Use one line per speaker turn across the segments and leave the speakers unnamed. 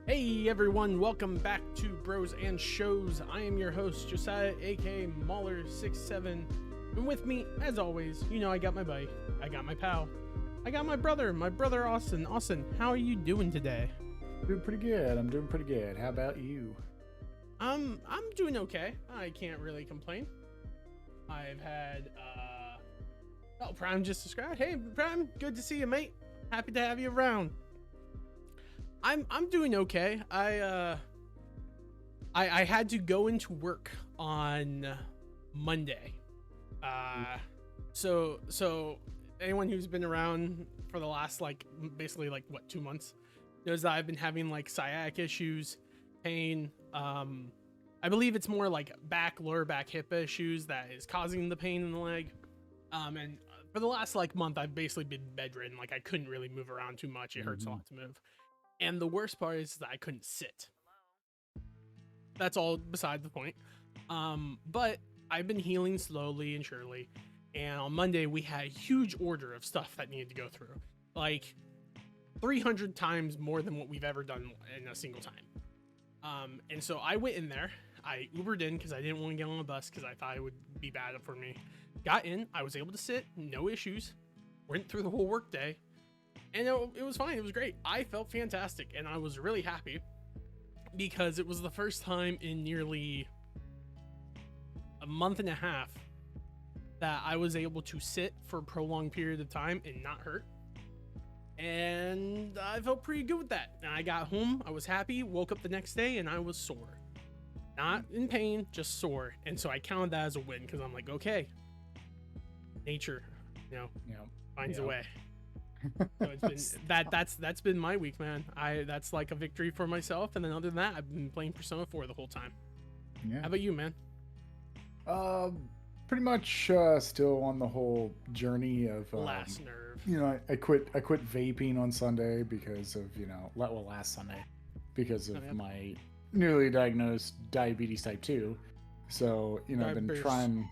Hey everyone, welcome back to Bros and Shows. I am your host, Josiah, aka Mauler67. And with me, as always, I got my buddy, I got my pal, I got my brother Austin. Austin, how are you doing today?
Doing pretty good. I'm doing pretty good. How about you?
I'm doing okay. I can't really complain. I've had Prime just subscribed. Hey Prime, good to see you, mate. Happy to have you around. I'm doing okay. I had to go into work on Monday. So anyone who's been around for the last basically 2 months knows that I've been having sciatic issues, pain. I believe it's more like lower back hip issues that is causing the pain in the leg. And for the last month, I've basically been bedridden. I couldn't really move around too much. It hurts a lot to move. And the worst part is that I couldn't sit. That's all beside the point. But I've been healing slowly and surely. And on Monday, we had a huge order of stuff that needed to go through. 300 times more than what we've ever done in a single time. And so I went in there. I Ubered in because I didn't want to get on the bus because I thought it would be bad for me. Got in. I was able to sit. No issues. Went through the whole work day. And it was fine. It was great. I felt fantastic. And I was really happy because it was the first time in nearly a month and a half that I was able to sit for a prolonged period of time and not hurt. And I felt pretty good with that. And I got home. I was happy. Woke up the next day and I was sore. Not in pain, just sore. And so I counted that as a win because I'm like, okay, nature, finds a way. So it's been that's been my week, man. That's like a victory for myself. And then other than that, I've been playing Persona 4 the whole time.
Yeah.
How about you, man?
Pretty much still on the whole journey of
Last nerve.
I quit vaping on Sunday because of last Sunday because of my newly diagnosed diabetes type 2. So I've been trying.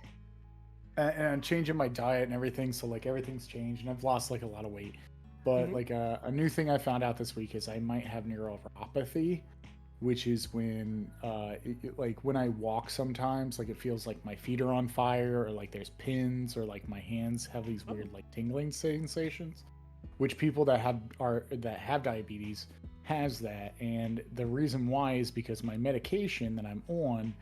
And I'm changing my diet and everything, so everything's changed, and I've lost a lot of weight. But a new thing I found out this week is I might have neuropathy, which is when when I walk sometimes, it feels like my feet are on fire, or there's pins, or my hands have these weird tingling sensations. Which people that have diabetes has that, and the reason why is because my medication that I'm on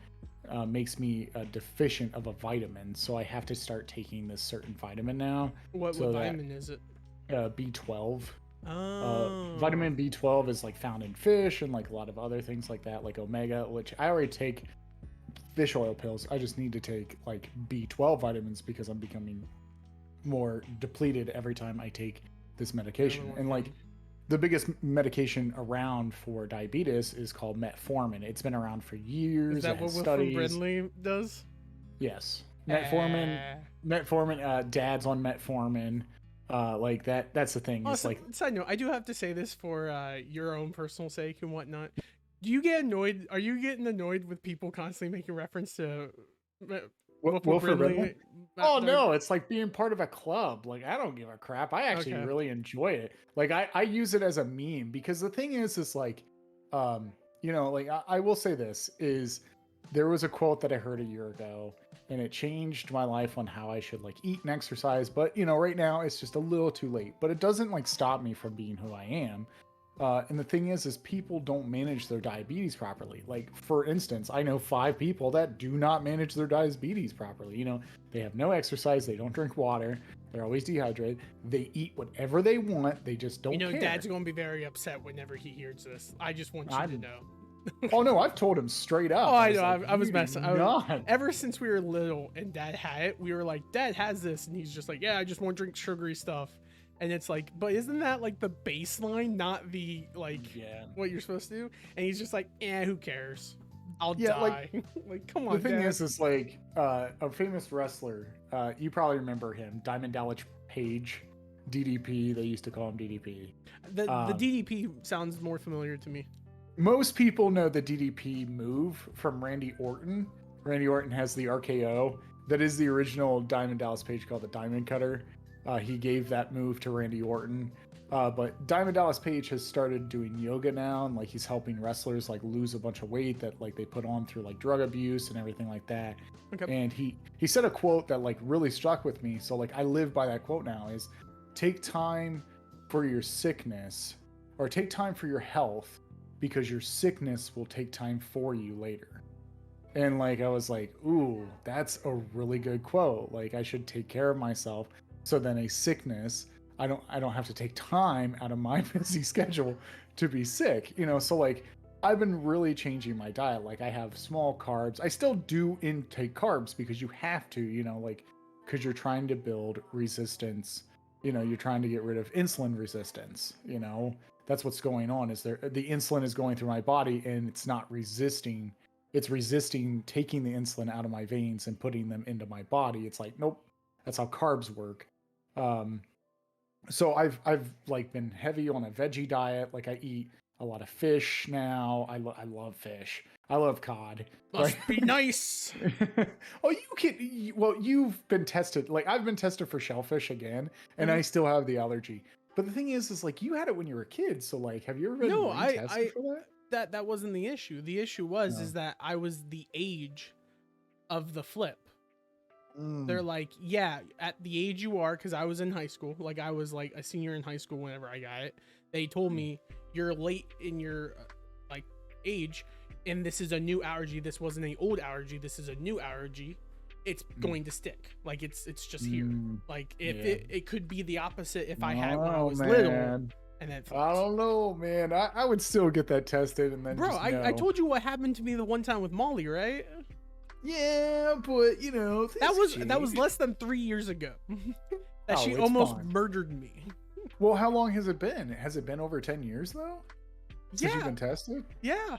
makes me deficient of a vitamin, so I have to start taking this certain vitamin now.
What vitamin is it?
B12.
Oh.
Vitamin B12 is found in fish and a lot of other things like that, like omega, which I already take fish oil pills. I just need to take B12 vitamins because I'm becoming more depleted every time I take this medication. And the biggest medication around for diabetes is called metformin. It's been around for years.
Is that what Wilfred Brimley does?
Yes. Metformin, dad's on metformin. That's the thing.
It's side note, I do have to say this for your own personal sake and whatnot. Do you get annoyed? Are you getting annoyed with people constantly making reference to
Wilfred Brimley? Oh no, it's like being part of a club. I don't give a crap. I actually really enjoy it. I use it as a meme because the thing is I will say this is there was a quote that I heard a year ago and it changed my life on how I should eat and exercise. But right now it's just a little too late, but it doesn't stop me from being who I am. And the thing is people don't manage their diabetes properly. For instance, I know 5 people that do not manage their diabetes properly. They have no exercise. They don't drink water. They're always dehydrated. They eat whatever they want. They just don't care.
Dad's going to be very upset whenever he hears this. I just want you to know.
Oh no, I've told him straight up.
Oh, I know. I was messing. Ever since we were little and Dad had it, we were like, Dad has this. And he's just like, yeah, I just want to drink sugary stuff. And it's but isn't that the baseline, not the what you're supposed to do? And he's just like, who cares? I'll die. Come on.
The thing is a famous wrestler. You probably remember him, Diamond Dallas Page, DDP. They used to call him DDP.
The DDP sounds more familiar to me.
Most people know the DDP move from Randy Orton. Randy Orton has the RKO. That is the original Diamond Dallas Page called the Diamond Cutter. He gave that move to Randy Orton. But Diamond Dallas Page has started doing yoga now, and like he's helping wrestlers like lose a bunch of weight that like they put on through like drug abuse and everything like that.
Okay.
And he said a quote that like really struck with me. So like I live by that quote now: is take time for your sickness, or take time for your health, because your sickness will take time for you later. And like I was like, ooh, that's a really good quote. Like I should take care of myself, so then a sickness, I don't have to take time out of my busy schedule to be sick, you know. So like I've been really changing my diet. Like I have small carbs. I still do intake carbs because you have to, you know, like because you're trying to build resistance, you know, you're trying to get rid of insulin resistance, you know. That's what's going on, is the insulin is going through my body and it's not resisting. It's resisting taking the insulin out of my veins and putting them into my body. It's like, nope, that's how carbs work. So I've like been heavy on a veggie diet. Like I eat a lot of fish now. I love fish. I love cod.
Must be nice.
Oh, well, you've been tested. Like I've been tested for shellfish again, and I still have the allergy. But the thing is like you had it when you were a kid. So like, have you ever been retested for that?
That wasn't the issue. The issue was is that I was the age of the flip. They're like, yeah, at the age you are, because I was in high school. Like I was like a senior in high school whenever I got it. They told me you're late in your like age, and this is a new allergy. This wasn't an old allergy. This is a new allergy. It's going to stick. Like it's just here. Like if it could be the opposite if I had when I was little. And then
I don't know, man. I would still get that tested and then.
Bro, I told you what happened to me the one time with Molly, right?
Yeah, but you know
that was less than 3 years ago. That she almost murdered me.
Well, how long has it been? Has it been over 10 years though? Since you've been tested?
Yeah.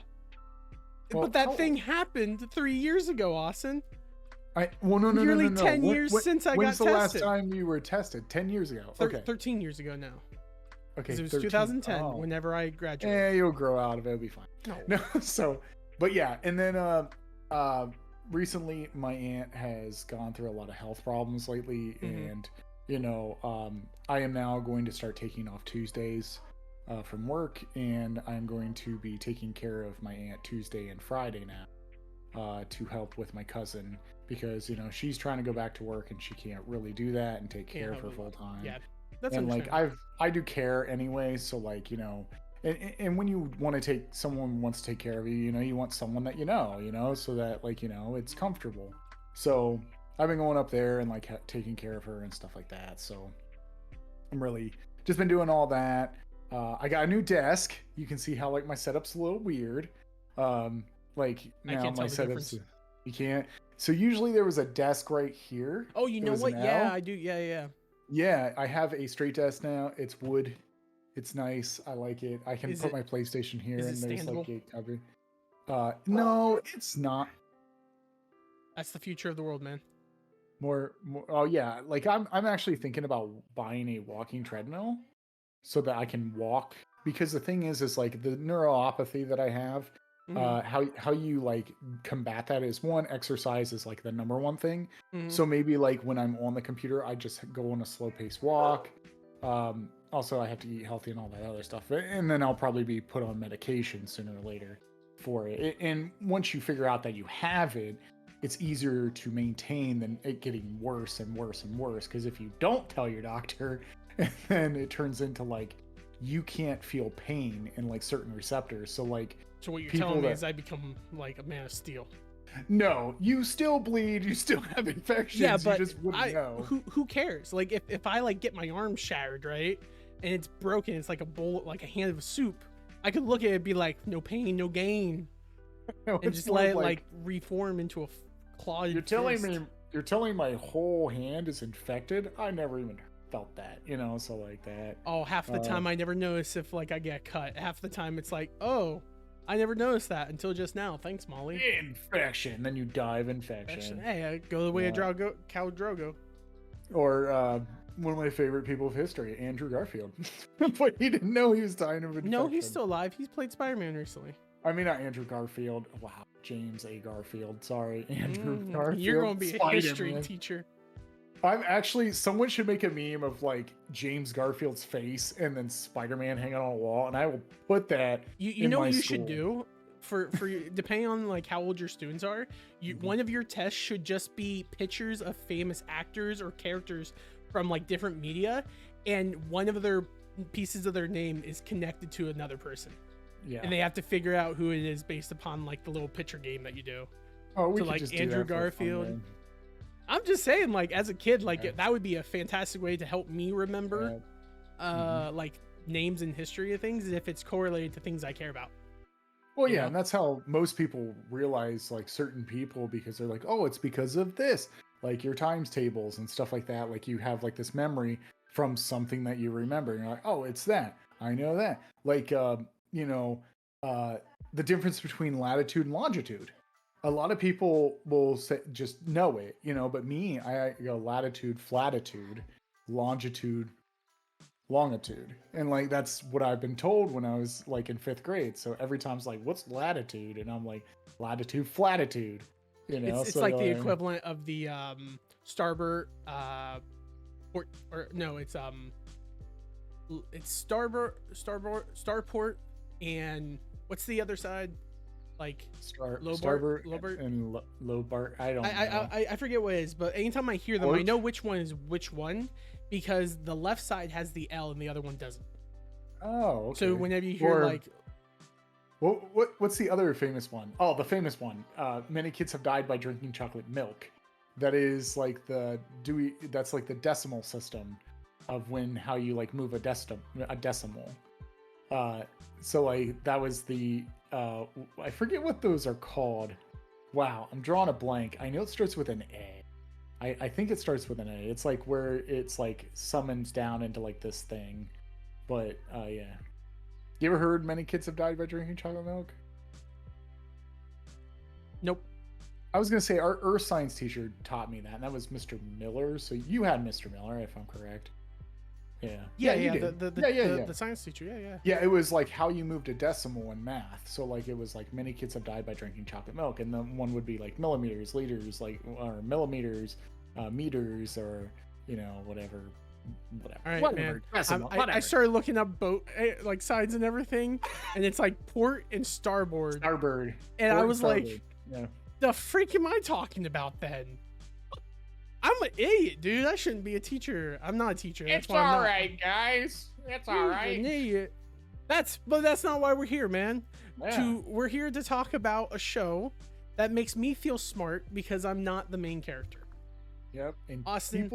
Well, but that thing happened 3 years ago, Austin.
No.
Nearly 10 years since I got tested.
When's the last time you were tested? 10 years ago. Okay.
13 years ago now.
Okay.
It was 2010 whenever I graduated.
Yeah, you'll grow out of it. It'll be fine. No. So, but yeah, and then recently my aunt has gone through a lot of health problems lately, and you know, I am now going to start taking off Tuesdays from work, and I'm going to be taking care of my aunt Tuesday and Friday now to help with my cousin, because you know she's trying to go back to work and she can't really do that and take care of her full time.
Yeah, that's
and like I do care anyway, so like, you know, and when you want to someone wants to take care of you, you know, you want someone that you know, so that like, you know, it's comfortable. So I've been going up there and like taking care of her and stuff like that. So I'm really just been doing all that. I got a new desk. You can see how like my setup's a little weird. Like now my setup's, you can't. So usually there was a desk right here.
Oh, you know what? Yeah, I do. Yeah.
Yeah, I have a straight desk now. It's wood. It's nice. I like it. I can put my PlayStation here, and there's like a cupboard. No, it's not.
That's the future of the world, man.
More. Oh yeah, like I'm actually thinking about buying a walking treadmill so that I can walk. Because the thing is like the neuropathy that I have. How you like combat that is, one, exercise is like the number one thing. So maybe like when I'm on the computer, I just go on a slow paced walk. Also, I have to eat healthy and all that other stuff, and then I'll probably be put on medication sooner or later for it. And once you figure out that you have it, it's easier to maintain than it getting worse and worse and worse. Because if you don't tell your doctor, then it turns into like you can't feel pain in like certain receptors. So like,
so what you're telling me is I become like a man of steel.
No, you still bleed, you still have infections.
Yeah, but
you just wouldn't know.
Who cares? Like if I like get my arm shattered, right, and it's broken, it's like a bowl, like a hand of soup. I could look at it and be like, no pain, no gain, no, and just let it like reform into a clawed.
You're telling me my whole hand is infected? I never even felt that, you know. So like that.
Oh, half the time I never notice if like I get cut. Half the time it's like, oh, I never noticed that until just now. Thanks, Molly.
Infection. Then you die of infection.
Hey, I go the way of Khal Drogo.
Or one of my favorite people of history, Andrew Garfield. But he didn't know he was dying of infection.
No, he's still alive. He's played Spider-Man recently.
I mean, not Andrew Garfield. Wow, James A. Garfield. Sorry, Andrew Garfield.
You're going to be a history teacher.
I'm actually, someone should make a meme of like James Garfield's face and then Spider-Man hanging on a wall, and I will put that
You
in
know
my
what you
school.
should do for depending on like how old your students are, one of your tests should just be pictures of famous actors or characters from like different media, and one of their pieces of their name is connected to another person.
Yeah.
And they have to figure out who it is based upon like the little picture game that you do.
Oh, we
So
could
like
just do
Andrew
that for fun,
Garfield.
man.
I'm just saying, like as a kid, like
Yeah.
that would be a fantastic way to help me remember like names and history of things if it's correlated to things I care about.
Well,
You
yeah,
know?
and that's how most people realize like certain people, because they're like, oh, it's because of this, like your times tables and stuff like that. Like you have like this memory from something that you remember. And you're like, oh, it's that. I know that. Like, you know, the difference between latitude and longitude. A lot of people will say, just know it, you know, but me, I go latitude, flatitude, longitude, longitude, and like that's what I've been told when I was like in 5th grade. So every time it's like, what's latitude, and I'm like, latitude, flatitude, you know.
It's
so
like the equivalent of the starboard port, or no, it's starport, and what's the other side? Like
starboard and lobart. I don't know.
I forget what it is, but anytime I hear them, I know which one is which one, because the left side has the L and the other one doesn't.
Oh, okay.
So whenever you hear like,
what's the other famous one? Oh, the famous one. Many kids have died by drinking chocolate milk. That is like the Dewey. That's like the decimal system of how you like move a decimal. So like that was the I forget what those are called. Wow, I'm drawing a blank. I know it starts with an A. I think it starts with an A. It's like where it's like summons down into like this thing. But yeah. You ever heard many kids have died by drinking chocolate milk?
Nope.
I was gonna say our earth science teacher taught me that, and that was Mr. Miller. So you had Mr. Miller, if I'm correct. Yeah.
The science teacher. Yeah.
Yeah, it was like how you moved a decimal in math. So like it was like many kids have died by drinking chocolate milk, and then one would be like millimeters, liters, like or millimeters, meters, or you know whatever.
All right,
whatever.
Man. I started looking up boat like sides and everything, and it's like port and starboard.
Starboard.
And I was
starboard.
like,
yeah.
The freak am I talking about then? I'm an idiot, dude. I shouldn't be a teacher. I'm not a teacher.
It's all right, guys. It's all right.
An idiot. That's not why we're here, man.
Yeah.
We're here to talk about a show that makes me feel smart because I'm not the main character.
Yep. And
Austin,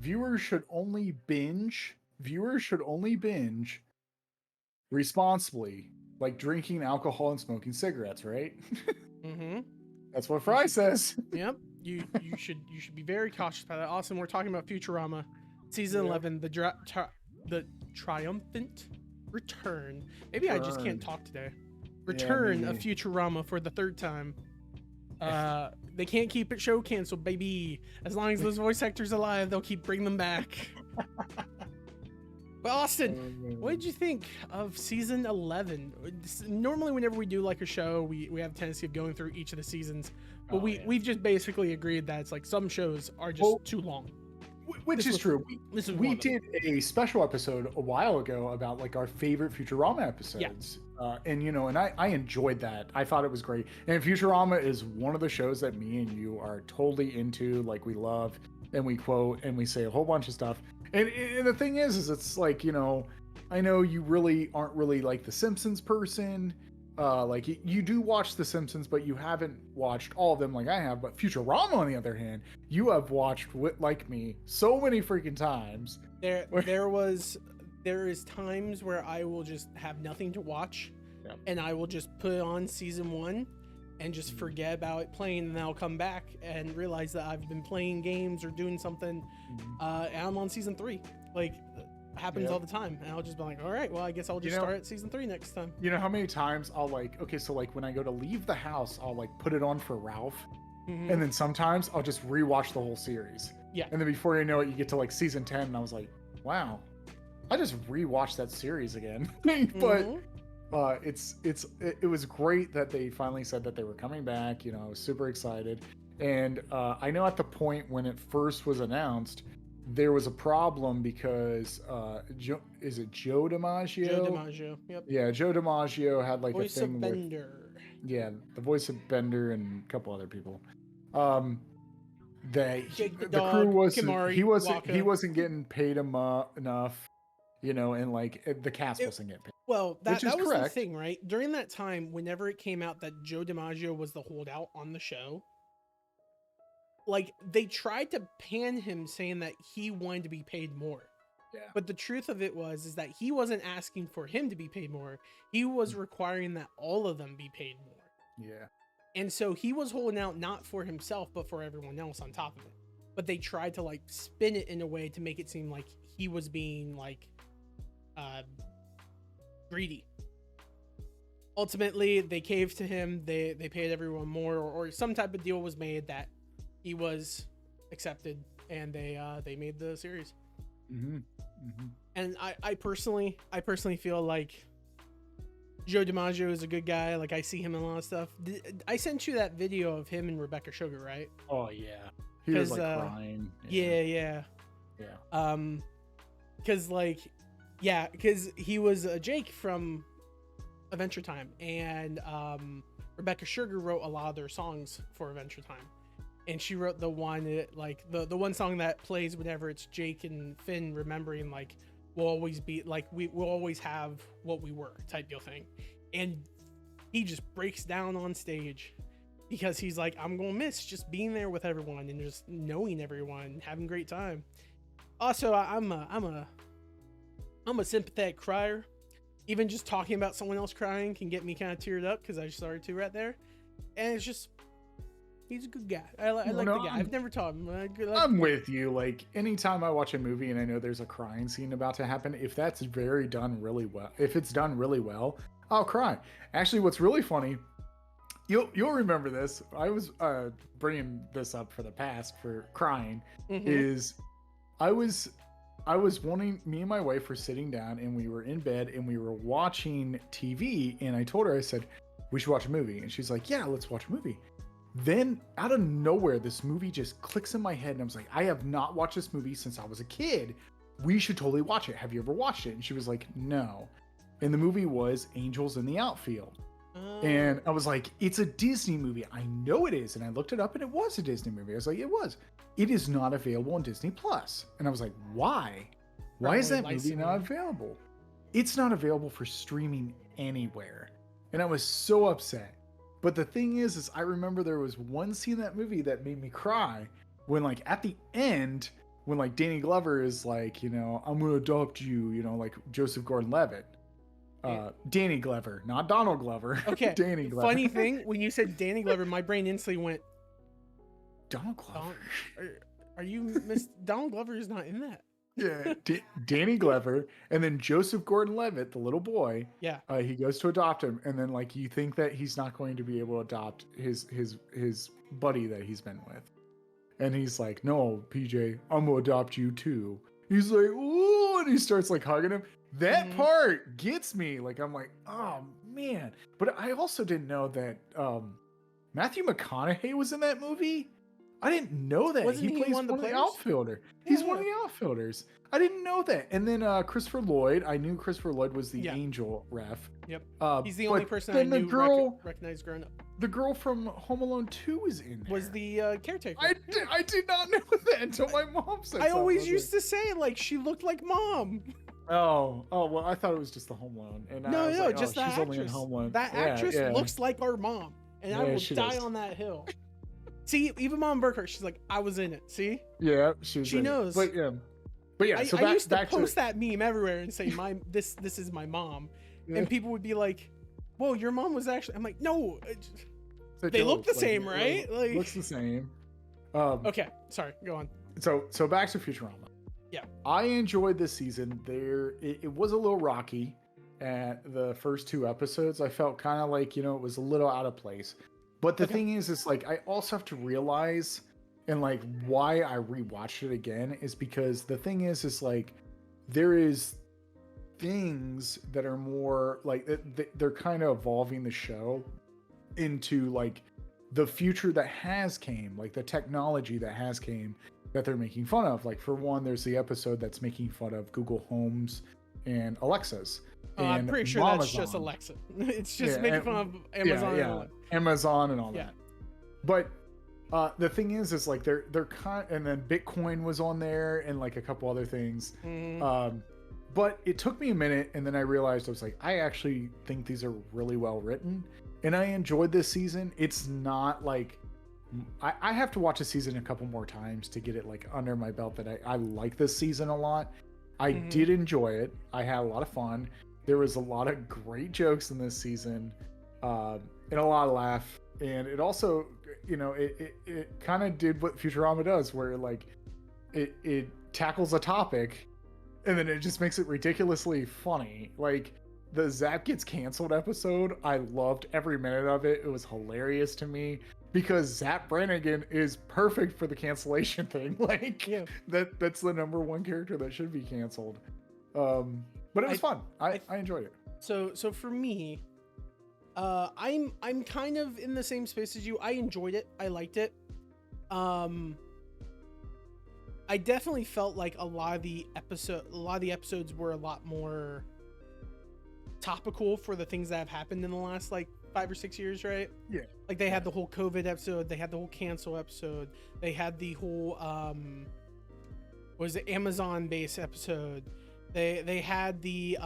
viewers should only binge responsibly, like drinking alcohol and smoking cigarettes, right?
Mm-hmm.
That's what Fry says.
Yep. You should be very cautious about that. Austin, we're talking about Futurama, season 11, the triumphant return. Maybe I just can't talk today. Return of Futurama for the 3rd time. They can't keep it show canceled, baby. As long as those voice actors are alive, they'll keep bringing them back. But Austin, what did you think of season 11? Normally, whenever we do like a show, we have a tendency of going through each of the seasons, but we've just basically agreed that it's like some shows are just too long.
Which is true. We did a special episode a while ago about like our favorite Futurama episodes. Yeah. And you know, and I enjoyed that. I thought it was great. And Futurama is one of the shows that me and you are totally into, like we love, and we quote and we say a whole bunch of stuff. And the thing is it's like, you know, I know you really aren't really like the Simpsons person. Like you do watch The Simpsons, but you haven't watched all of them like I have. But Futurama, on the other hand, you have watched like me so many freaking times.
There is times where I will just have nothing to watch, and I will just put on season 1 and just forget about it playing, and then I'll come back and realize that I've been playing games or doing something, and I'm on season 3. Like, happens all the time, and I'll just be like, all right, well, I guess I'll just start at season 3 next time.
You know how many times I'll like, okay, so like when I go to leave the house, I'll like put it on for Ralph, and then sometimes I'll just rewatch the whole series. Yeah. And then before you know it, you get to like season 10, and I was like, wow, I just rewatched that series again. But it was great that they finally said that they were coming back. You know, I was super excited. And I know at the point when it first was announced, there was a problem because is it Joe DiMaggio?
Joe DiMaggio, yep.
Yeah, Joe DiMaggio had like
Voice
a thing
of Bender.
Yeah, the voice of Bender and a couple other people.
Jake the
the crew
dog,
was
Kimari,
he wasn't getting paid enough, and like the cast wasn't getting paid.
Well, that was
correct.
the thing, right? During that time, whenever it came out that Joe DiMaggio was the holdout on the show, like they tried to pan him saying that he wanted to be paid more.
Yeah.
But the truth of it is that he wasn't asking for him to be paid more. He was requiring that all of them be paid more.
Yeah.
And so he was holding out not for himself, but for everyone else on top of it. But they tried to like spin it in a way to make it seem like he was being like greedy. Ultimately, they caved to him. They paid everyone more, or some type of deal was made that he was accepted, and they made the series.
Mm-hmm. Mm-hmm.
And I personally feel like Joe DiMaggio is a good guy. Like I see him in a lot of stuff. I sent you that video of him and Rebecca Sugar, right?
Oh yeah, he was like crying.
Yeah. Because he was Jake from Adventure Time, and Rebecca Sugar wrote a lot of their songs for Adventure Time, and she wrote the one the one song that plays whenever it's Jake and Finn remembering like we'll always be like we'll always have what we were type deal thing. And he just breaks down on stage because he's like, I'm gonna miss just being there with everyone and just knowing everyone, having a great time. Also, I'm a sympathetic crier. Even just talking about someone else crying can get me kind of teared up because I started to right there. And it's just, he's a good guy. I like the guy. I've never taught him.
I'm with you. Like anytime I watch a movie and I know there's a crying scene about to happen, if it's done really well, I'll cry. Actually, what's really funny, you'll remember this. I was bringing this up for the past for crying.
Mm-hmm.
Is I was wanting, me and my wife were sitting down and we were in bed and we were watching TV, and I told her, I said, we should watch a movie. And she's like, yeah, let's watch a movie. Then out of nowhere, this movie just clicks in my head and I was like, I have not watched this movie since I was a kid. We should totally watch it. Have you ever watched it? And she was like, no. And the movie was Angels in the Outfield. And I was like, it's a Disney movie. I know it is. And I looked it up and it was a Disney movie. I was like, it was. It is not available on Disney Plus. And I was like, why? Why is that movie not available? It's not available for streaming anywhere. And I was so upset. But the thing is I remember there was one scene in that movie that made me cry when like at the end, when like Danny Glover is like, I'm going to adopt you, like Joseph Gordon-Levitt. Danny Glover, not Donald Glover.
Okay.
Danny Glover.
Funny thing, when you said Danny Glover, my brain instantly went,
Donald Glover.
Are you Donald Glover is not in that.
Yeah, Danny Glover, and then Joseph Gordon-Levitt, the little boy.
Yeah.
He goes to adopt him, and then like you think that he's not going to be able to adopt his buddy that he's been with, and he's like, "No, PJ, I'm gonna adopt you too." He's like, "Ooh," and he starts like hugging him. That part gets me. Like I'm like, oh man. But I also didn't know that Matthew McConaughey was in that movie. I didn't know that.
Wasn't
he plays one of the outfielder. Yeah. He's one of the outfielders. I didn't know that. And then Christopher Lloyd. I knew Christopher Lloyd was the Angel ref.
Yep. He's the only person I knew recognized growing up.
The girl from Home Alone 2 was in there.
Was the caretaker.
I did not know that until my mom said
I always used to say like she looked like mom.
Oh, well, I thought it was just the Home Alone. And
no, just
she's
that
only in Home Alone.
That actress looks like our mom, and I will die on that hill. See, even Mom Burkhart, she's like, I was in it. See?
Yeah, she
knows.
But yeah. So
I used to post that meme everywhere and say, this is my mom, and people would be like, "Whoa, your mom was actually." I'm like, no, they look the same, right? Like,
looks the same.
Okay, sorry, go on.
So back to Futurama.
Yeah,
I enjoyed this season. It was a little rocky at the first 2 episodes. I felt kind of like, it was a little out of place. But the thing is like, I also have to realize, and like why I rewatched it again is because the thing is like, there is things that are more like, they're kind of evolving the show into like the future that has came, like the technology that has came that they're making fun of. Like for one, there's the episode that's making fun of Google Homes and Alexas.
Oh, I'm pretty sure that's just Alexa. It's just making fun of Amazon.
Yeah, Amazon and all that. But the thing is like they're kind, and then Bitcoin was on there and like a couple other things. But it took me a minute, and then I realized I was like, I actually think these are really well written, and I enjoyed this season. It's not like I have to watch a season a couple more times to get it like under my belt that I like this season a lot. I did enjoy it. I had a lot of fun. There was a lot of great jokes in this season, and a lot of laugh. And it also, you know, it kind of did what Futurama does, where like it tackles a topic, and then it just makes it ridiculously funny. Like the Zap Gets Canceled episode, I loved every minute of it. It was hilarious to me because Zap Brannigan is perfect for the cancellation thing. Like that's the number one character that should be canceled. But it was fun. I enjoyed it.
So for me, I'm kind of in the same space as you. I enjoyed it. I liked it. I definitely felt like a lot of the episodes were a lot more topical for the things that have happened in the last like 5 or 6 years, right?
Yeah.
Like they had the whole COVID episode, they had the whole cancel episode, they had the whole was it Amazon based episode. They had the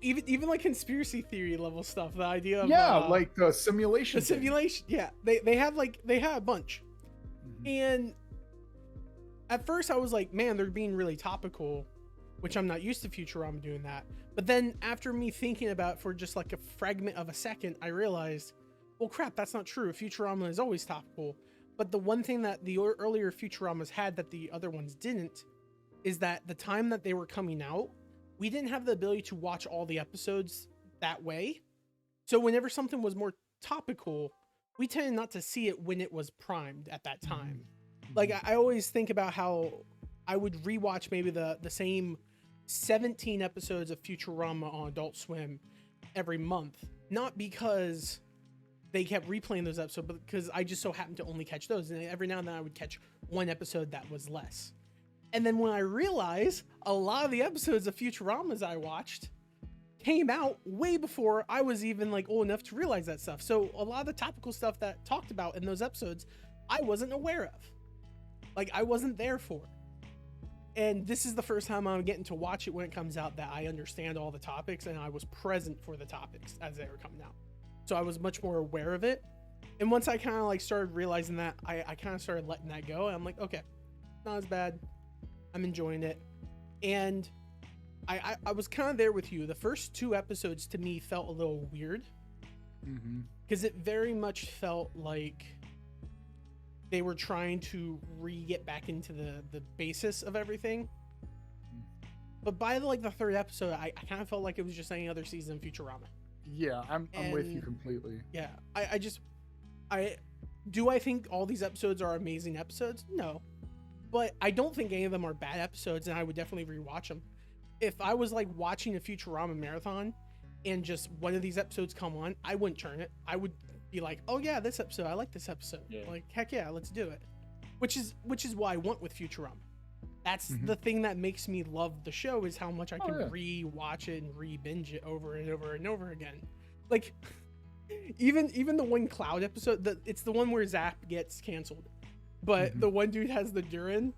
even like conspiracy theory level stuff. The idea of
like the simulation.
The simulation, yeah. They had a bunch. And at first I was like, man, they're being really topical, which I'm not used to Futurama doing that. But then after me thinking about it for just like a fragment of a second, I realized, well, crap, that's not true. Futurama is always topical. But the one thing that the earlier Futuramas had that the other ones didn't is that the time that they were coming out, we didn't have the ability to watch all the episodes that way. So whenever something was more topical, we tended not to see it when it was primed at that time. Like I always think about how I would rewatch maybe the same 17 episodes of Futurama on Adult Swim every month, not because they kept replaying those episodes, but because I just so happened to only catch those, and every now and then I would catch one episode that was less. And then when I realized a lot of the episodes of Futuramas I watched came out way before I was even like old enough to realize that stuff. So a lot of the topical stuff that talked about in those episodes, I wasn't aware of. Like I wasn't there for. And this is the first time I'm getting to watch it when it comes out that I understand all the topics and I was present for the topics as they were coming out. So I was much more aware of it. And once I kind of like started realizing that, I kind of started letting that go. And I'm like, okay, not as bad. I'm enjoying it. And I was kind of there with you. The first 2 episodes to me felt a little weird. Because it very much felt like they were trying to get back into the basis of everything. But by the 3rd episode, I kind of felt like it was just any other season of Futurama.
Yeah, I'm with you completely.
Yeah, I think all these episodes are amazing episodes? No. But I don't think any of them are bad episodes, and I would definitely rewatch them. If I was like watching a Futurama marathon and just one of these episodes come on, I wouldn't turn it. I would be like, oh yeah, this episode, I like this episode. Yeah. Like, heck yeah, let's do it. Which is what I want with Futurama. That's the thing that makes me love the show, is how much I can re-watch it and re-binge it over and over and over again. Like, even the one Cloud episode, it's the one where Zap gets canceled. But the one dude has the durian.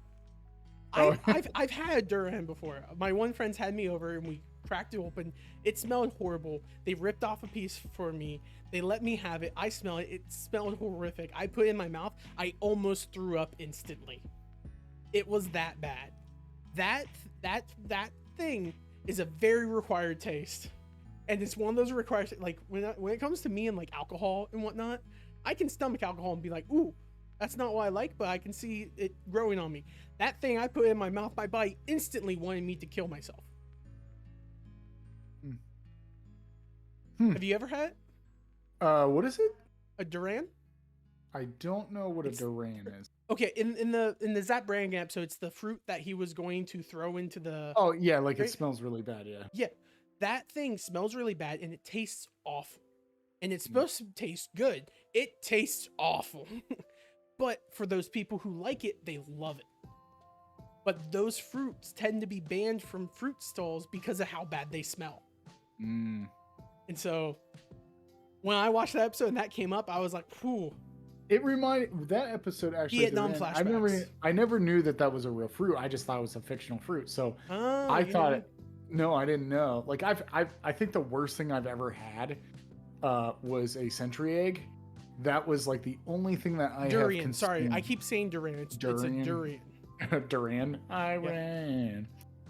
I've had a durian before. My one friend's had me over and we cracked it open. It smelled horrible. They ripped off a piece for me. They let me have it. I smelled it. It smelled horrific. I put it in my mouth. I almost threw up instantly. It was that bad. That thing is a very required taste. And it's one of those required, like when it comes to me and like alcohol and whatnot, I can stomach alcohol and be like, ooh, that's not what I like, but I can see it growing on me. That thing I put in my mouth, my body instantly wanted me to kill myself. Have you ever had it?
What is it?
A durian?
I don't know what a durian is.
Okay, in the Zap Brannigan episode, it's the fruit that he was going to throw into the...
Oh, yeah, like it smells really bad, yeah.
Yeah, that thing smells really bad and it tastes awful. and it's supposed to taste good. It tastes awful. But for those people who like it, they love it. But those fruits tend to be banned from fruit stalls because of how bad they smell. And so when I watched that episode and that came up, I was like, "Whew."
It reminded that episode actually.
Vietnam flashbacks.
I never knew that was a real fruit. I just thought it was a fictional fruit. So I thought it. No, I didn't know. Like I think the worst thing I've ever had was a century egg. That was like the only thing that I
durian.
have
Sorry, I keep saying durian. It's a durian.
Duran. I ran.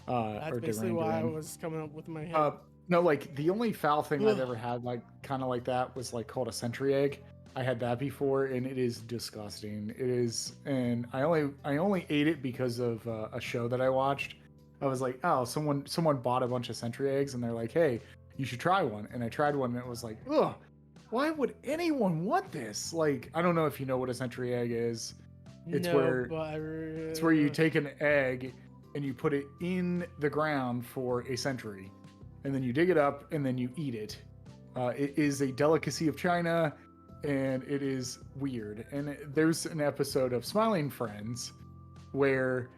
That's basically why I was coming up with my head.
No, like the only foul thing I've ever had, like kind of like that, was like called a century egg. I had that before, and it is disgusting. It is, and I only ate it because of a show that I watched. I was like, oh, someone bought a bunch of century eggs, and they're like, hey, you should try one. And I tried one, and it was like, ugh, why would anyone want this? Like, I don't know if you know what a century egg is. It's where you take an egg and you put it in the ground for a century, and then you dig it up and then you eat it. It is a delicacy of China, and it is weird. And there's an episode of Smiling Friends where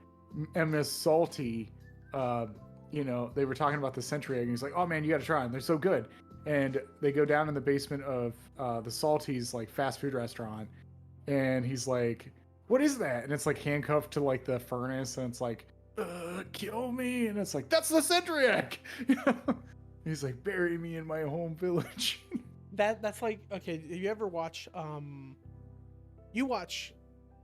MS Salty, they were talking about the century egg, and he's like, oh man, you got to try them. They're so good. And they go down in the basement of the Salty's like fast food restaurant, and he's like, what is that? And it's like handcuffed to like the furnace, and it's like, kill me. And it's like, that's the century egg. He's like, bury me in my home village.
That's like, okay, do you ever watch you watch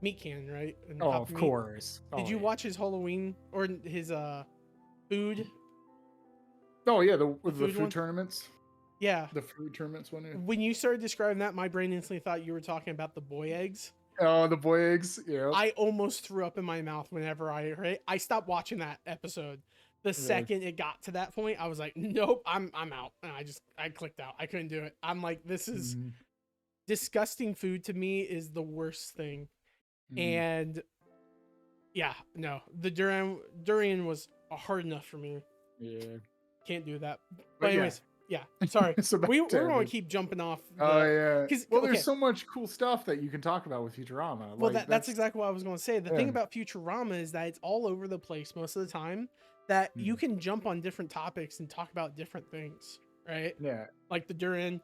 Meat Cannon, right? And
oh, of course.
Did you watch his Halloween or his food?
Oh yeah, the food tournaments.
Yeah.
The food tournaments one.
When you started describing that, my brain instantly thought you were talking about the boy eggs.
Oh, the boy eggs. Yeah.
I almost threw up in my mouth whenever I heard it. I stopped watching that episode. The second it got to that point, I was like, nope, I'm out. And I clicked out. I couldn't do it. I'm like, this is disgusting food to me is the worst thing. And yeah, no, the durian was hard enough for me.
Yeah.
Can't do that. But anyways, yeah, sorry. We're going to keep jumping off.
There's so much cool stuff that you can talk about with Futurama.
Well, that's exactly what I was going to say. The thing about Futurama is that it's all over the place most of the time, that you can jump on different topics and talk about different things, right?
Yeah.
Like the durian.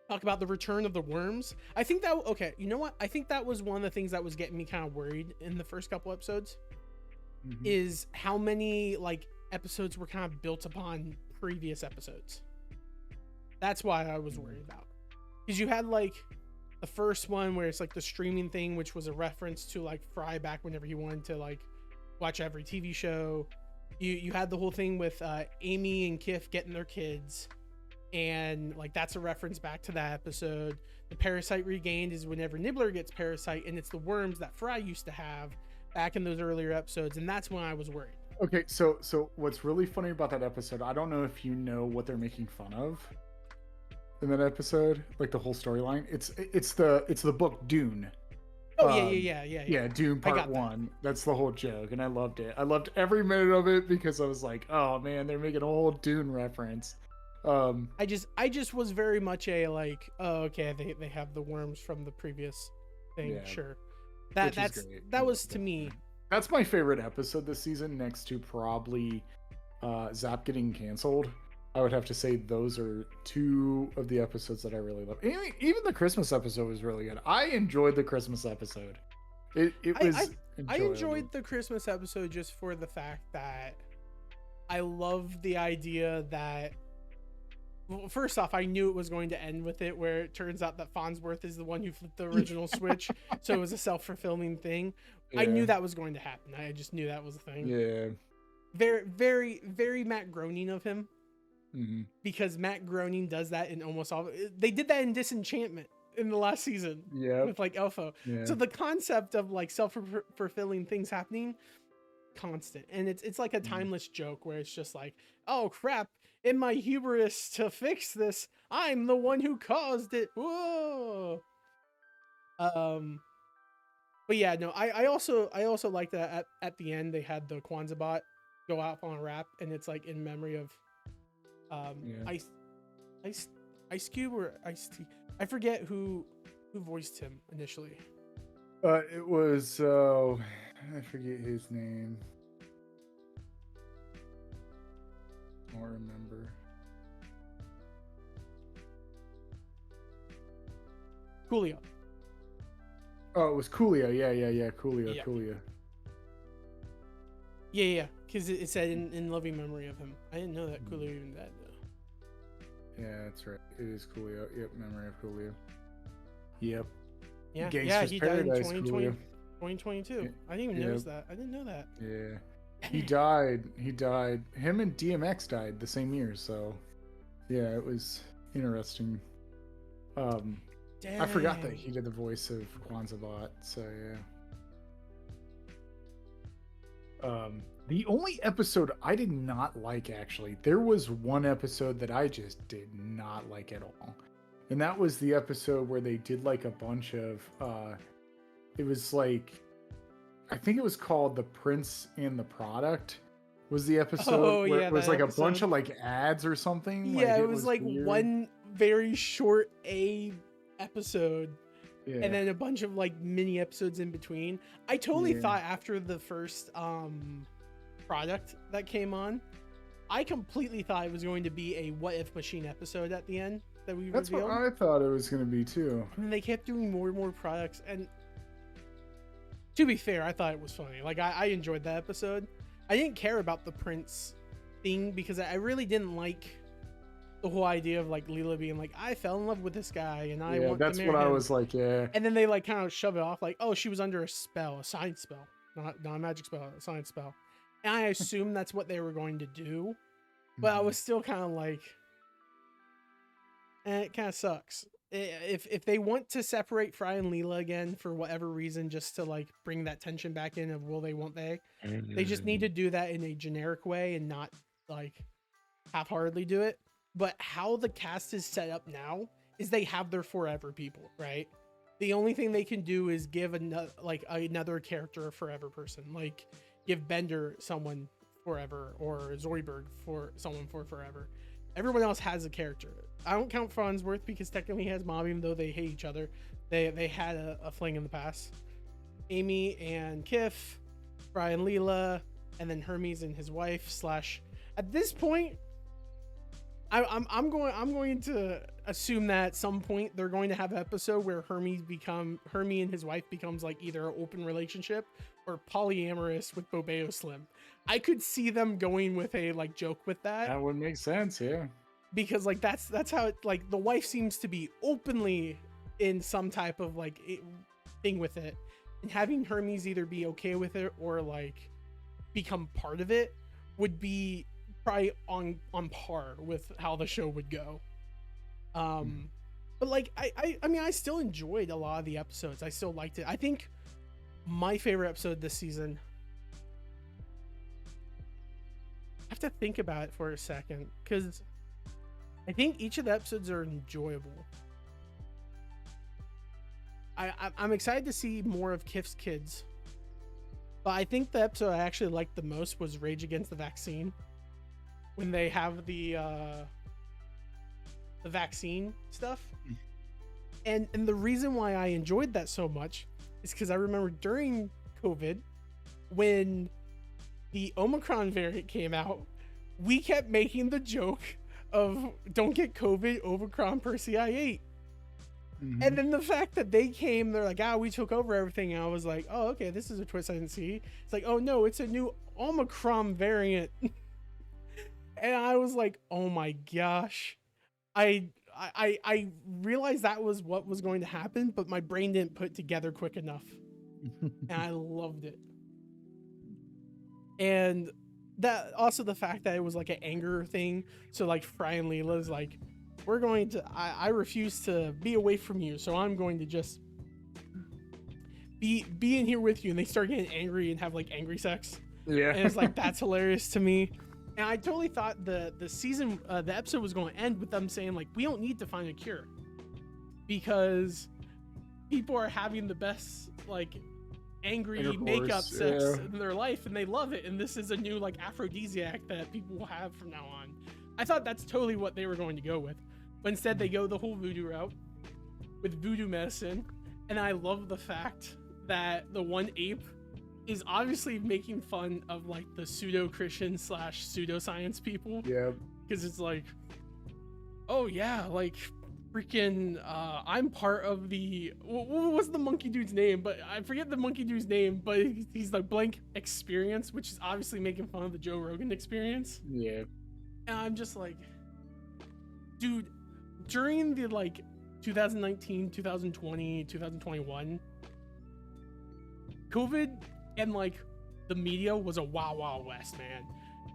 Talk about the return of the worms. I think that, okay, you know what? I think that was one of the things that was getting me kind of worried in the first couple episodes, is how many like episodes were kind of built upon previous episodes. That's why I was worried about, because you had like the first one where it's like the streaming thing, which was a reference to like Fry back whenever he wanted to like watch every TV show. You had the whole thing with Amy and Kif getting their kids, and like that's a reference back to that episode. The Parasite Regained is whenever Nibbler gets Parasite, and it's the worms that Fry used to have back in those earlier episodes, and that's when I was worried.
Okay, so what's really funny about that episode, I don't know if you know what they're making fun of in that episode, like the whole storyline. It's the book Dune.
Oh yeah.
Dune Part 1. That's the whole joke, and I loved it. I loved every minute of it because I was like, oh man, they're making a whole Dune reference.
I just was very much a like, oh okay, they have the worms from the previous thing. Yeah, sure. That was to me.
That's my favorite episode this season, next to probably Zap getting canceled. I would have to say those are two of the episodes that I really love. Even the Christmas episode was really good. I enjoyed the Christmas episode. It was.
I enjoyed the Christmas episode just for the fact that I love the idea that. Well, first off, I knew it was going to end with it, where it turns out that Farnsworth is the one who flipped the original switch, so it was a self-fulfilling thing. Yeah. I knew that was going to happen. I just knew that was a thing.
Yeah.
Very, very, very Matt Groening of him. Because Matt Groening does that in almost all. They did that in Disenchantment in the last season.
Yeah.
With like Elfo. Yeah. So the concept of like self-fulfilling things happening, constant, and it's like a timeless joke where it's just like, oh crap, in my hubris to fix this, I'm the one who caused it. Whoa. But yeah, no, I also like that at the end they had the Kwanzaa bot go out on a rap, and it's like in memory of Ice Cube or Ice T? I forget who voiced him initially.
It was I forget his name. I don't remember.
Coolio.
Oh, it was Coolio. Yeah. Coolio.
Yeah.
Coolio.
Yeah. Because it said in loving memory of him. I didn't know that Coolio even died though.
Yeah, that's right. It is Coolio. Yep, memory of Coolio. Yep.
Yeah.
Gangster's
He
Paradise,
died in 2022.
Yeah.
I didn't even notice that. I didn't know that.
Yeah. He died. Him and DMX died the same year, so yeah, it was interesting.
Dang.
I forgot that he did the voice of Kwanzaa Bot, so yeah. The only episode I did not like, actually, there was one episode that I just did not like at all. And that was the episode where they did like a bunch of, it was like, I think it was called The Prince and the Product was the episode where it was like episode. A bunch of like ads or something.
Yeah, like, it was like weird. One very short episode. Yeah. And then a bunch of like mini episodes in between. I totally thought after the first product that came on, I completely thought it was going to be a What If Machine episode at the end that we
That's
revealed.
What I thought it was going to be too.
And they kept doing more and more products, and to be fair, I thought it was funny. Like I enjoyed that episode. I didn't care about the Prince thing because I really didn't like the whole idea of like Leela being like, I fell in love with this guy and I want to marry him.
That's what I was like, yeah.
And then they like kind of shove it off like, oh, she was under a spell, a science spell, not a magic spell, a science spell. And I assumed that's what they were going to do, but I was still kind of like, it kind of sucks. If they want to separate Fry and Leela again for whatever reason, just to like bring that tension back in of will they, won't they? They just need to do that in a generic way and not like half-heartedly do it. But how the cast is set up now is they have their forever people, right? The only thing they can do is give another character a forever person, like give Bender someone forever or Zoidberg for someone for forever. Everyone else has a character. I don't count Farnsworth because technically he has Mom, even though they hate each other. They had a fling in the past. Amy and Kif, Brian Leela, and then Hermes and his wife / at this point, I'm going to assume that at some point they're going to have an episode where Hermes and his wife becomes like either an open relationship or polyamorous with Bobeo Slim. I could see them going with a like joke with that.
That would make sense, yeah.
Because like that's how it, like the wife seems to be openly in some type of like thing with it, and having Hermes either be okay with it or like become part of it would be probably on par with how the show would go. But like I mean I still enjoyed a lot of the episodes. I still liked it. I think my favorite episode this season, I have to think about it for a second because I think each of the episodes are enjoyable. I'm excited to see more of Kif's kids, but I think the episode I actually liked the most was Rage Against the Vaccine, when they have the vaccine stuff. And the reason why I enjoyed that so much is because I remember during COVID, when the Omicron variant came out, we kept making the joke of don't get COVID, Omicron Persei 8. Mm-hmm. And then the fact that they came, they're like, we took over everything. And I was like, oh, okay, this is a twist I didn't see. It's like, oh no, it's a new Omicron variant. And I was like, oh my gosh. I realized that was what was going to happen, but my brain didn't put it together quick enough. And I loved it. And that also the fact that it was like an anger thing. So like Fry and Leela's like, we're going to, I refuse to be away from you. So I'm going to just be in here with you. And they start getting angry and have like angry sex.
Yeah.
And it's like, that's hilarious to me. And I totally thought the season, the episode was going to end with them saying like, we don't need to find a cure because people are having the best like angry makeup sex in their life and they love it. And this is a new like aphrodisiac that people will have from now on. I thought that's totally what they were going to go with, But instead they go the whole voodoo route with voodoo medicine. And I love the fact that the one ape is obviously making fun of like the pseudo-Christian / pseudoscience people.
Yeah.
Because it's like, oh yeah, like freaking I'm part of the what was the monkey dude's name, but I forget the monkey dude's name, but he's like blank experience, which is obviously making fun of the Joe Rogan experience.
Yeah.
And I'm just like, dude, during the like 2019, 2020, 2021, COVID and like the media was a wild west, man.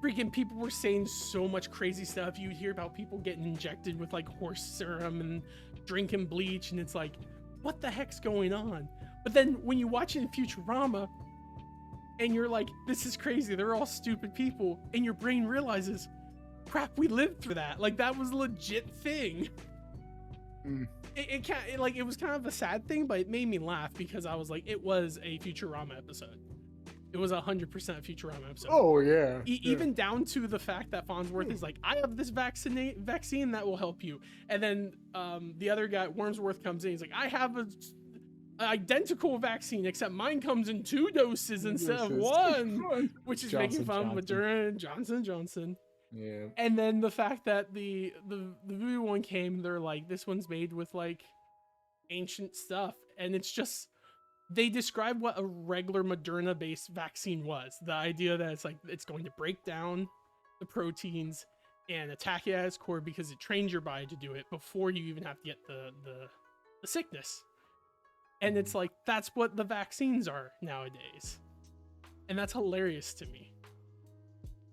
Freaking people were saying so much crazy stuff. You'd hear about people getting injected with like horse serum and drinking bleach, and it's like, what the heck's going on? But then when you watch it in Futurama and you're like, this is crazy, they're all stupid people, and your brain realizes, crap, we lived through that. Like that was a legit thing. It was kind of a sad thing, but it made me laugh because I was like, it was a Futurama episode. It was 100% Futurama episode.
Oh yeah.
Even down to the fact that Farnsworth is like, I have this vaccine that will help you, and then the other guy Wormsworth comes in. He's like, I have an identical vaccine except mine comes in 2 doses instead of 1, which is making fun of Moderna and Johnson.
Yeah.
And then the fact that the voodoo one came, they're like, this one's made with like ancient stuff, and it's just, they describe what a regular Moderna based vaccine was. The idea that it's like, it's going to break down the proteins and attack it at its core because it trains your body to do it before you even have to get the sickness. And it's like, that's what the vaccines are nowadays. And that's hilarious to me.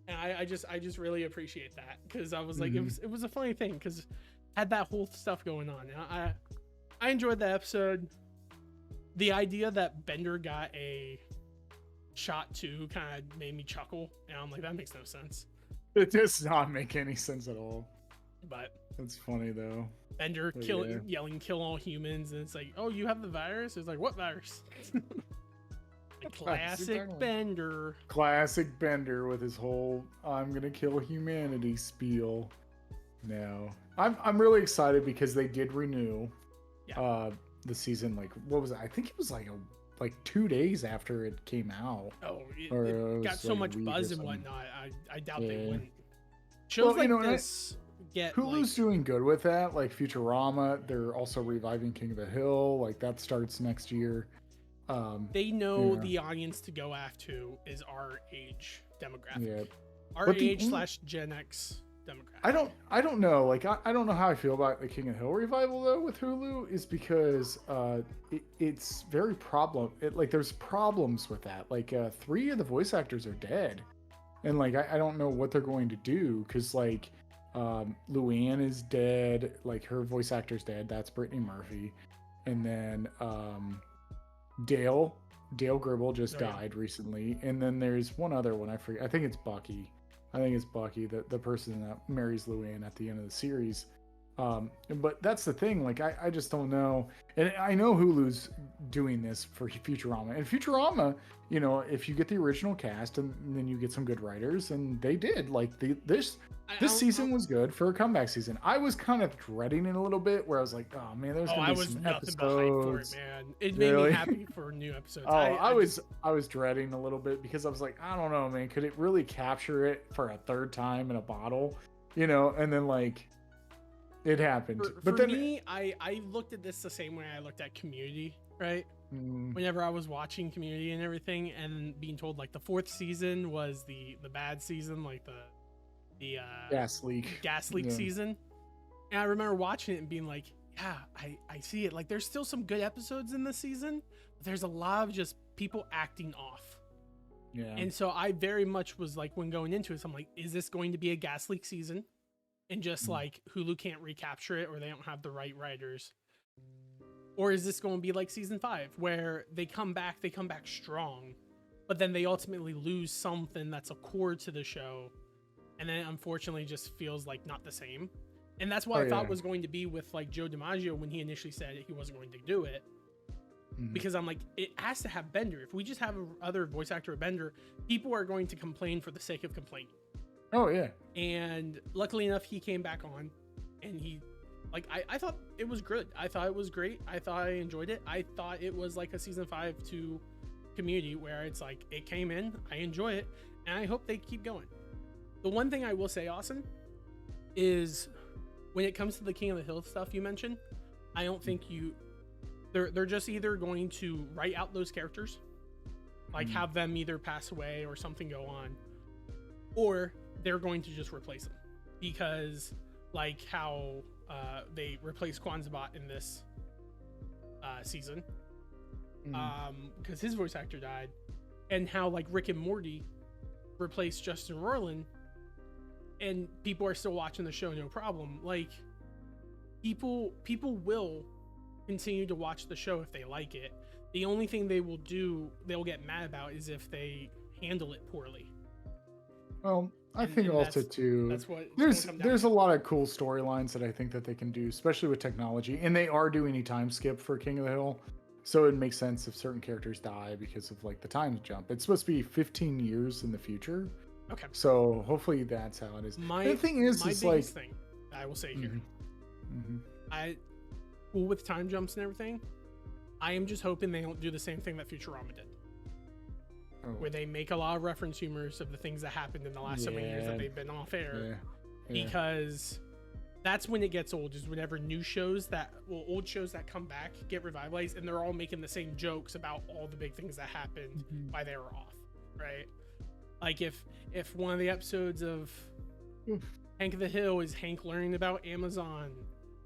And I just really appreciate that, because I was like, it was a funny thing because had that whole stuff going on. And I enjoyed the episode. The idea that Bender got a shot too kind of made me chuckle, and I'm like, that makes no sense.
It does not make any sense at all.
But
that's funny though.
Bender yelling, kill all humans, and it's like, oh, you have the virus? It's like, what virus? Classic Bender.
Classic Bender with his whole I'm gonna kill humanity spiel. No. I'm really excited because they did renew the season. Like, what was it? I think it was like 2 days after it came out.
Oh, it got so much buzz and whatnot. I doubt they wouldn't.
Shows this get Hulu's doing good with that. Like Futurama, they're also reviving King of the Hill. Like that starts next year.
They know the audience to go after is our age demographic.
Yeah.
Our age / Gen X demographic.
I don't know. Like I don't know how I feel about the King of the Hill revival though with Hulu, is because it's very there's problems with that. Like 3 of the voice actors are dead. And like I don't know what they're going to do, because like Luann is dead, like her voice actor's dead. That's Brittany Murphy. And then Dale Gribble just died recently. And then there's one other one, I forget. I think it's Bucky. The person that marries Luann at the end of the series. But that's the thing, like I just don't know. And I know Hulu's doing this for Futurama. And Futurama, you know, if you get the original cast and then you get some good writers, and they did. Like this season was good for a comeback season. I was kind of dreading it a little bit, where I was like, oh man, there's gonna be some episodes. I was nothing but hyped for it, man. It made me happy for new episodes. I was dreading a little bit, because I was like, I don't know, man, could it really capture it for a third time in a bottle? You know, and then like it happened.
For me, I looked at this the same way I looked at Community, right? Whenever I was watching Community and everything, and being told like the 4th season was the bad season, like the
gas leak
season. And I remember watching it and being like, yeah, I see it. Like there's still some good episodes in this season, but there's a lot of just people acting off.
Yeah.
And so I very much was like, when going into it, so I'm like, is this going to be a gas leak season? And just like Hulu can't recapture it, or they don't have the right writers? Or is this going to be like season 5, where they come back strong, but then they ultimately lose something that's a core to the show, and then unfortunately just feels like not the same? And that's what I thought was going to be with like Joe DiMaggio when he initially said he wasn't going to do it. Because I'm like, it has to have Bender. If we just have other voice actor of Bender, people are going to complain for the sake of complaining.
Oh yeah.
And luckily enough, he came back on, and he Like I thought it was good. I thought it was great. I thought I enjoyed it. I thought it was like a season 5 to Community, where it's like it came in, I enjoy it, and I hope they keep going. The one thing I will say, Austin, is when it comes to the King of the Hill stuff you mentioned, I don't think they're just either going to write out those characters, like have them either pass away or something go on, or they're going to just replace them, because like how they replaced Kwanzaa in this season, because his voice actor died, and how like Rick and Morty replaced Justin Roiland, and people are still watching the show, no problem. Like people will continue to watch the show if they like it. The only thing they'll get mad about is if they handle it poorly.
Well, I think also too,
that's what
there's a lot of cool storylines that I think that they can do, especially with technology, and they are doing a time skip for King of the Hill, so it makes sense if certain characters die because of like the time jump. It's supposed to be 15 years in the future.
Okay.
So hopefully that's how it is. The thing is like
thing I will say here, I cool with time jumps and everything. I am just hoping they don't do the same thing that Futurama did, where they make a lot of reference humors of the things that happened in the last so many years that they've been off air, because that's when it gets old, is whenever old shows that come back get revitalized and they're all making the same jokes about all the big things that happened while they were off, right? Like if one of the episodes of Hank of the Hill is Hank learning about Amazon,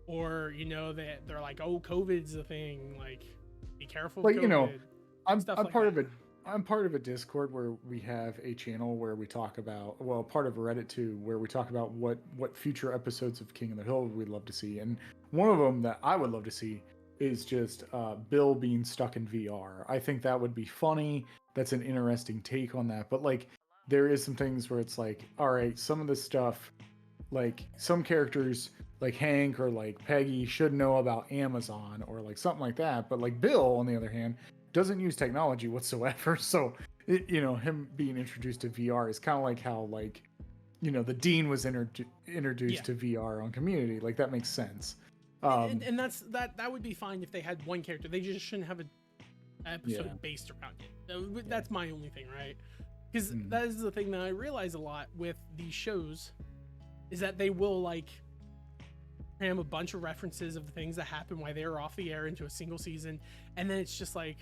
or that they're like, oh, COVID's a thing, like be careful.
Like
COVID,
I'm part of it. I'm part of a Discord where we have a channel where we talk about, part of Reddit too, where we talk about what future episodes of King of the Hill we'd love to see. And one of them that I would love to see is just Bill being stuck in VR. I think that would be funny. That's an interesting take on that. But like, there is some things where it's like, all right, some of this stuff, like some characters like Hank or like Peggy should know about Amazon or like something like that. But like Bill, on the other hand, doesn't use technology whatsoever. So, him being introduced to VR is kind of like how the Dean was introduced to VR on Community. Like that makes sense.
And that would be fine if they had one character. They just shouldn't have an episode based around it. That's my only thing, right? Because that is the thing that I realize a lot with these shows, is that they will like cram a bunch of references of the things that happened while they were off the air into a single season, and then it's just like,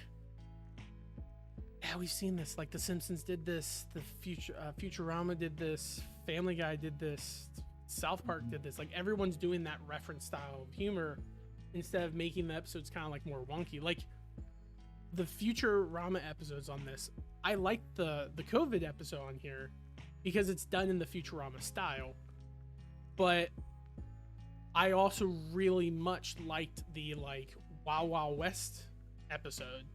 yeah, we've seen this. Like The Simpsons did this, the Futurama did this, Family Guy did this, South Park did this. Like everyone's doing that reference style of humor instead of making the episodes kind of like more wonky. Like the Futurama episodes on this, I like the COVID episode on here because it's done in the Futurama style, but I also really much liked the like Wild Wild West episode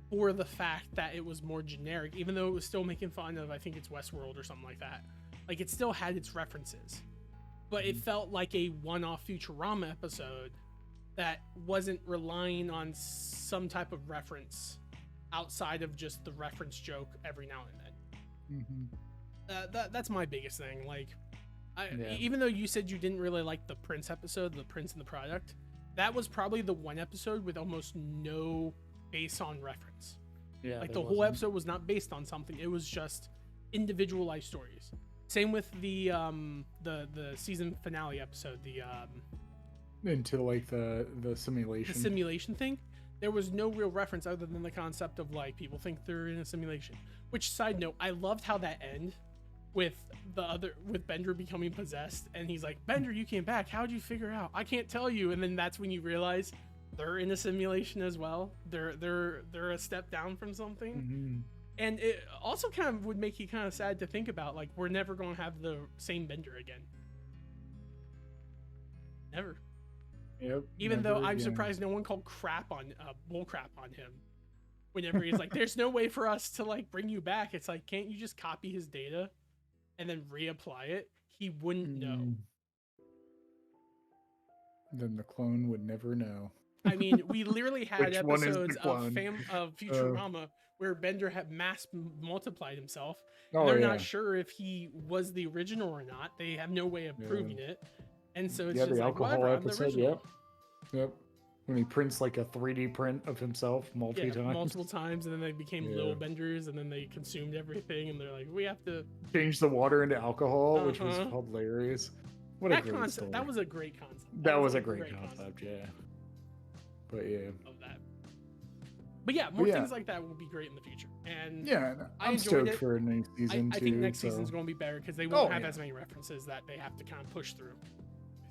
for the fact that it was more generic, even though it was still making fun of, I think it's Westworld or something like that. Like it still had its references, but it felt like a one-off Futurama episode that wasn't relying on some type of reference outside of just the reference joke every now and then. That's my biggest thing. Like, even though you said you didn't really like the Prince episode, the Prince and the Product, that was probably the one episode with almost no base on reference. Yeah, like the whole episode was not based on something. It was just individualized stories. Same with the season finale episode,
into like the
simulation thing. There was no real reference other than the concept of like people think they're in a simulation. Which, side note, I loved how that ended with Bender becoming possessed, and he's like, Bender, you came back. How'd you figure out? I can't tell you. And then that's when you realize they're in a simulation as well. They're a step down from something. And it also kind of would make you kind of sad to think about, like, we're never going to have the same Bender again. Never.
Yep.
Even though I'm surprised no one called bull crap on him. Whenever he's like, there's no way for us to like bring you back. It's like, can't you just copy his data and then reapply it? He wouldn't know.
Then the clone would never know.
I mean, we literally had episodes of Futurama where Bender had mass multiplied himself. And they're not sure if he was the original or not. They have no way of proving it. And so it's
Yeah,
just
the
like,
alcohol
whatever, I'm the
episode.
original.
Yep. When he prints like a 3D print of himself times.
Multiple times, and then they became little benders, and then they consumed everything, and they're like, we have to
change the water into alcohol, which was hilarious. What a great story.
That was a great concept.
That was a great concept, yeah. But yeah.
Of that. But yeah, more things like that will be great in the future. And
yeah, I'm stoked for a new season too.
I think next season's going to be better because they won't have as many references that they have to kind of push through.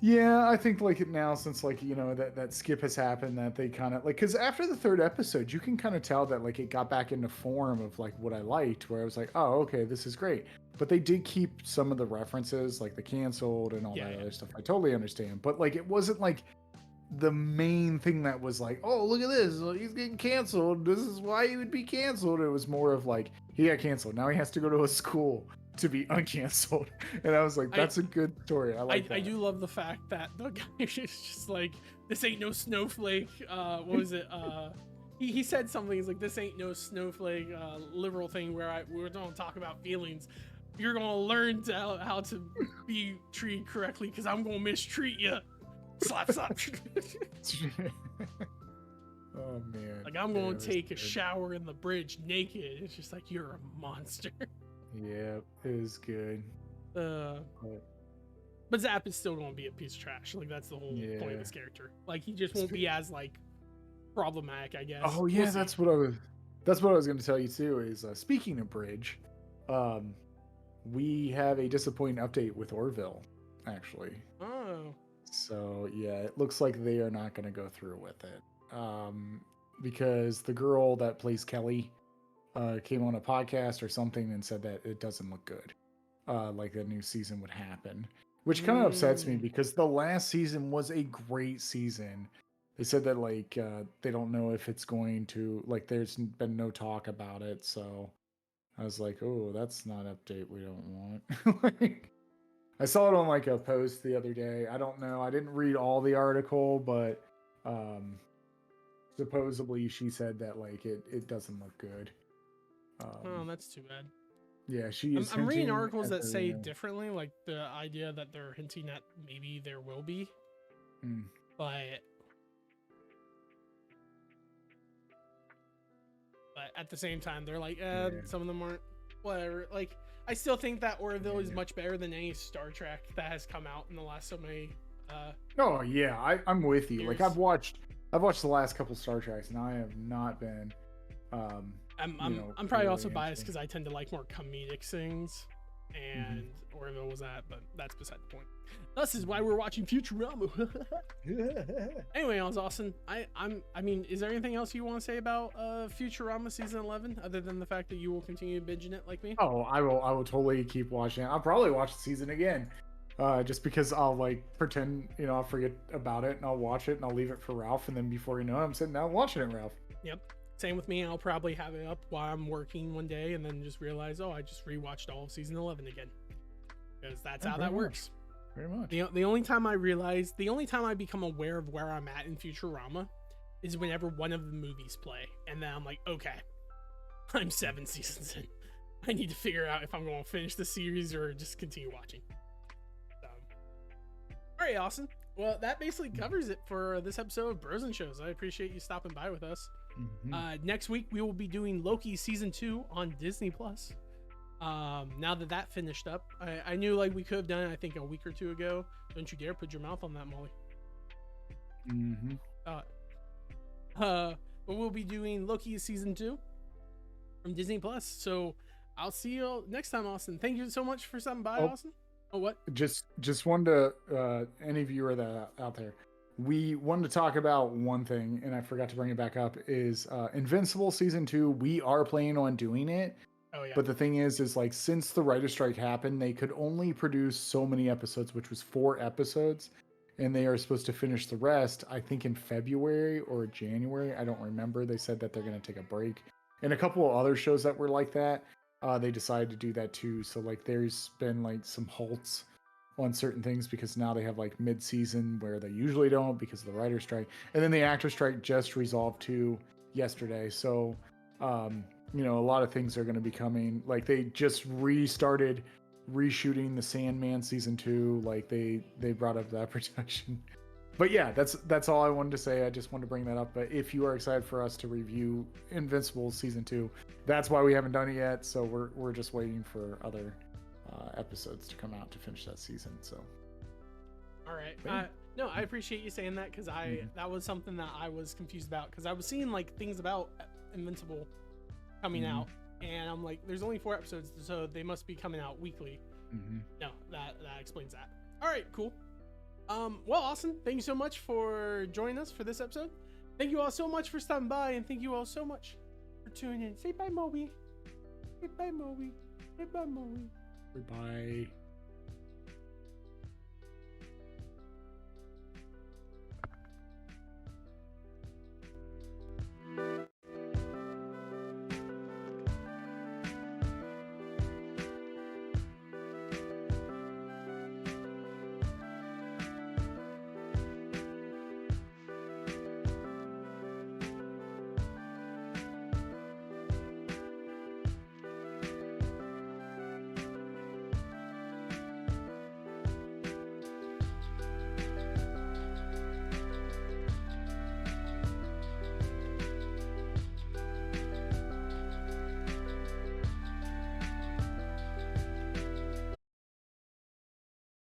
Yeah, I think like now since like that skip has happened, that they kind of like, because after the third episode you can kind of tell that like it got back into form of like what I liked, where I was like, oh okay, this is great. But they did keep some of the references, like the canceled and all that other stuff. I totally understand, but like it wasn't like the main thing that was like, oh look at this, he's getting canceled, this is why he would be canceled. It was more of like, he got canceled, now he has to go to a school to be uncanceled. And I was like, that's a good story. I like that.
I do love the fact that the guy is just like, this ain't no snowflake. What was it? He said something. He's like, this ain't no snowflake liberal thing where we're going to talk about feelings. You're going to learn how to be treated correctly because I'm going to mistreat you. Slap, slap.
Oh, man.
Like, I'm going to take a shower in the bridge naked. It's just like, you're a monster.
Yeah, it was good.
But Zap is still going to be a piece of trash. Like, that's the whole point of this character. Like, he just won't be as, like, problematic, I guess.
Oh, yeah, that's what I was going to tell you, too, is speaking of Bridge, we have a disappointing update with Orville, actually.
Oh.
So, yeah, it looks like they are not going to go through with it. Because the girl that plays Kelly came on a podcast or something and said that it doesn't look good. Like a new season would happen, which kind of upsets me because the last season was a great season. They said that like they don't know if it's going to, like, there's been no talk about it. So I was like, oh, that's not an update we don't want. Like, I saw it on like a post the other day. I don't know. I didn't read all the article, but supposedly she said that like it doesn't look good.
Oh, that's too bad.
Yeah, she is.
I'm reading articles that say differently, like the idea that they're hinting at maybe there will be, but at the same time they're like, some of them aren't. Whatever. Like, I still think that Orville is much better than any Star Trek that has come out in the last so many.
Oh yeah, I'm with you. Years. Like I've watched the last couple Star Treks, and I have not been.
I'm probably also biased because I tend to like more comedic things, and Orville was that, but that's beside the point. This is why we're watching Futurama. Anyway, Austin, I mean, is there anything else you want to say about Futurama season 11 other than the fact that you will continue binging it like me?
Oh, I will totally keep watching it. I'll probably watch the season again. Just because I'll like pretend, I'll forget about it and I'll watch it and I'll leave it for Ralph, and then before you know it, I'm sitting down watching it, Ralph.
Yep. Same with me. I'll probably have it up while I'm working one day and then just realize, oh, I just rewatched all of season 11 again. Because that's how that works.
Very much.
The only time I become aware of where I'm at in Futurama is whenever one of the movies play. And then I'm like, okay, I'm 7 seasons in. I need to figure out if I'm going to finish the series or just continue watching. So. All right, Austin. Well, that basically covers it for this episode of Bros and Shows. I appreciate you stopping by with us. Next week we will be doing Loki season 2 on Disney Plus. Now that finished up, I knew like we could have done it, I think a week or two ago. Don't you dare put your mouth on that, Molly. But we'll be doing Loki season 2 from Disney Plus. So I'll see you next time, Austin. Thank you so much for stopping by, Austin. Oh, what?
Just wanted to any viewer that out there. We wanted to talk about one thing, and I forgot to bring it back up, is Invincible Season 2. We are planning on doing it. Oh, yeah. But the thing is like, since the writer's strike happened, they could only produce so many episodes, which was 4 episodes. And they are supposed to finish the rest, I think, in February or January. I don't remember. They said that they're going to take a break. And a couple of other shows that were like that, they decided to do that too. So, like, there's been, like, some halts on certain things because now they have like mid-season where they usually don't because of the writer's strike, and then the actor strike just resolved too yesterday. So a lot of things are going to be coming. Like, they just restarted reshooting the Sandman season 2. Like they brought up that protection. But yeah, that's all I wanted to say. I just wanted to bring that up. But if you are excited for us to review Invincible season 2, that's why we haven't done it yet. So we're just waiting for other episodes to come out to finish that season. So
all right. No, I appreciate you saying that, because that was something that I was confused about, because I was seeing like things about Invincible coming out, and I'm like, there's only 4 episodes, so they must be coming out weekly. No, that explains that. All right, cool. Well, Austin, thank you so much for joining us for this episode. Thank you all so much for stopping by, and thank you all so much for tuning in. Say bye, Moby. Say bye, Moby. Say bye, Moby.
Bye.